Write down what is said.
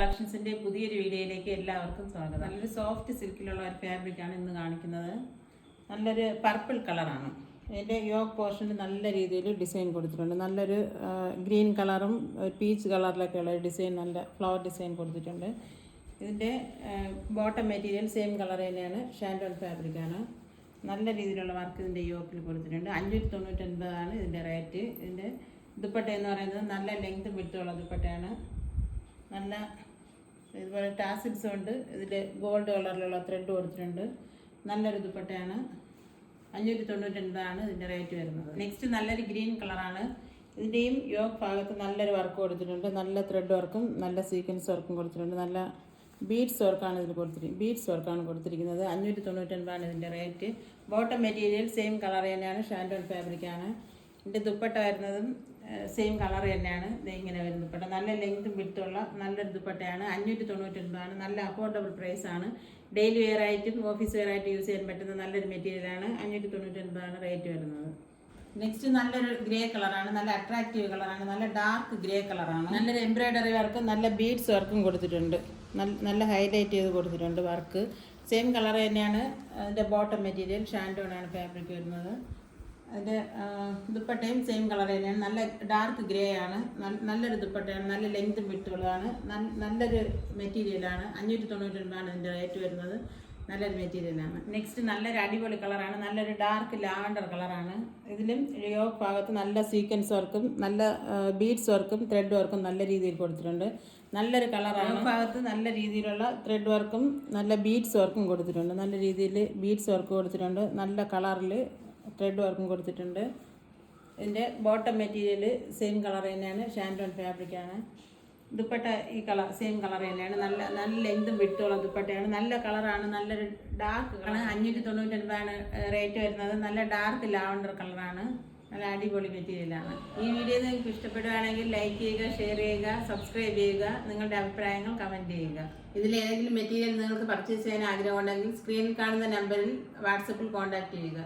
കളക്ഷൻസിൻ്റെ പുതിയൊരു വീഡിയോയിലേക്ക് എല്ലാവർക്കും സ്വാഗതം. നല്ലൊരു സോഫ്റ്റ് സിൽക്കിലുള്ള ഒരു ഫാബ്രിക്കാണ് ഇന്ന് കാണിക്കുന്നത്. നല്ലൊരു പർപ്പിൾ കളറാണ്. ഇതിൻ്റെ യോക്ക് പോർഷനിൽ നല്ല രീതിയിൽ ഡിസൈൻ കൊടുത്തിട്ടുണ്ട്. നല്ലൊരു ഗ്രീൻ കളറും പീച്ച് കളറിലൊക്കെയുള്ള ഡിസൈൻ, നല്ല ഫ്ലവർ ഡിസൈൻ കൊടുത്തിട്ടുണ്ട്. ഇതിൻ്റെ ബോട്ടം മെറ്റീരിയൽ സെയിം കളർ തന്നെയാണ്, ഷാൻഡോൺ ഫാബ്രിക്കാണ്. നല്ല രീതിയിലുള്ള വർക്ക് ഇതിൻ്റെ യോക്കിൽ കൊടുത്തിട്ടുണ്ട്. 599 ഇതിൻ്റെ റേറ്റ്. ഇതിൻ്റെ ദുപ്പട്ട എന്ന് പറയുന്നത് നല്ല ലെങ്ത് വിട്ടുള്ള ദുപ്പട്ടയാണ്. നല്ല ഇതുപോലെ ടാസിൽസ് ഉണ്ട്. ഇതിൽ ഗോൾഡ് കളറിലുള്ള ത്രെഡ് കൊടുത്തിട്ടുണ്ട്. നല്ലൊരു ദുപ്പട്ടയാണ്. 599 ഇതിൻ്റെ റേറ്റ് വരുന്നത്. നെക്സ്റ്റ് നല്ലൊരു ഗ്രീൻ കളറാണ്. ഇതിൻ്റെയും യോക്ക് ഭാഗത്ത് നല്ലൊരു വർക്ക് കൊടുത്തിട്ടുണ്ട്. നല്ല ത്രെഡ് വർക്കും നല്ല സീക്വൻസ് വർക്കും കൊടുത്തിട്ടുണ്ട്. നല്ല ബീഡ്സ് വർക്കാണ് ഇതിൽ കൊടുത്തിരിക്കുന്നത്. 599 ഇതിൻ്റെ rate. Bottom material same colour തന്നെയാണ്, ഷാൻഡോൺ ഫാബ്രിക്കാണ്. ഇതിൻ്റെ ദുപ്പട്ട വരുന്നതും സെയിം കളർ തന്നെയാണ്. ഇങ്ങനെ വരുന്ന ദുപ്പട്ട നല്ല ലെങ്തും വിട്ടുള്ള നല്ലൊരു ദുപ്പട്ടയാണ്. 599 നല്ല അഫോർഡബിൾ പ്രൈസാണ്. ഡെയിലി വെയർ ആയിട്ടും ഓഫീസ് വെയർ ആയിട്ട് യൂസ് ചെയ്യാൻ പറ്റുന്ന നല്ലൊരു മെറ്റീരിയലാണ്. 599 റേറ്റ് വരുന്നത്. നെക്സ്റ്റ് നല്ലൊരു ഗ്രേ കളറാണ്. നല്ല അട്രാക്റ്റീവ് കളറാണ്. നല്ല ഡാർക്ക് ഗ്രേ കളറാണ്. നല്ലൊരു എംബ്രോയ്ഡറി വർക്കും നല്ല ബീഡ്സ് വർക്കും കൊടുത്തിട്ടുണ്ട്. നല്ല ഹൈലൈറ്റ് ചെയ്ത് കൊടുത്തിട്ടുണ്ട് വർക്ക്. സെയിം കളർ തന്നെയാണ്. അതിൻ്റെ ബോട്ടം മെറ്റീരിയൽ ഷാൻഡോൺ ആണ് ഫാബ്രിക് വരുന്നത്. അതിൻ്റെ ദുപ്പട്ടയും സെയിം കളർ തന്നെയാണ്. നല്ല ഡാർക്ക് ഗ്രേ ആണ്. നല്ലൊരു ദുപ്പട്ടയാണ്. നല്ല ലെങ്തും വിട്ടുള്ളതാണ്. നല്ലൊരു മെറ്റീരിയലാണ്. 599 ഇതിൻ്റെ റേറ്റ് വരുന്നത്. നല്ലൊരു മെറ്റീരിയലാണ്. നെക്സ്റ്റ് നല്ലൊരു അടിപൊളി കളറാണ്. നല്ലൊരു ഡാർക്ക് ലാവൻഡർ കളറാണ്. ഇതിലും യോക്ക് ഭാഗത്ത് നല്ല സീക്വൻസ് വർക്കും നല്ല ബീഡ്സ് വർക്കും ത്രെഡ് വർക്കും നല്ല രീതിയിൽ കൊടുത്തിട്ടുണ്ട്. നല്ലൊരു കളറാണ്. ഭാഗത്ത് നല്ല രീതിയിലുള്ള ത്രെഡ് വർക്കും നല്ല ബീഡ്സ് വർക്കും കൊടുത്തിട്ടുണ്ട്. നല്ല രീതിയിൽ ബീഡ്സ് വർക്ക് കൊടുത്തിട്ടുണ്ട്. നല്ല കളറിൽ ത്രെഡ് വർക്കും കൊടുത്തിട്ടുണ്ട്. ഇതിൻ്റെ ബോട്ടം മെറ്റീരിയൽ സെയിം കളർ തന്നെയാണ്, ഷാൻഡോൺ ഫാബ്രിക്കാണ്. ദുപ്പട്ട ഈ കളർ സെയിം കളർ തന്നെയാണ്. നല്ല ലെങ്തും വിട്ടുള്ള ദുപ്പട്ടയാണ്. നല്ല കളറാണ്. നല്ലൊരു ഡാർക്ക് കളർ. 599 റേറ്റ് വരുന്നത്. നല്ല ഡാർക്ക് ലാവൻഡർ കളറാണ്. നല്ല അടിപൊളി മെറ്റീരിയലാണ്. ഈ വീഡിയോ നിങ്ങൾക്ക് ഇഷ്ടപ്പെടുകയാണെങ്കിൽ ലൈക്ക് ചെയ്യുക, ഷെയർ ചെയ്യുക, സബ്സ്ക്രൈബ് ചെയ്യുക. നിങ്ങളുടെ അഭിപ്രായങ്ങൾ കമൻറ്റ് ചെയ്യുക. ഇതിലേതെങ്കിലും മെറ്റീരിയൽ നിങ്ങൾക്ക് പർച്ചേസ് ചെയ്യാൻ ആഗ്രഹമുണ്ടെങ്കിൽ സ്ക്രീനിൽ കാണുന്ന നമ്പറിൽ വാട്സപ്പിൽ കോൺടാക്റ്റ് ചെയ്യുക.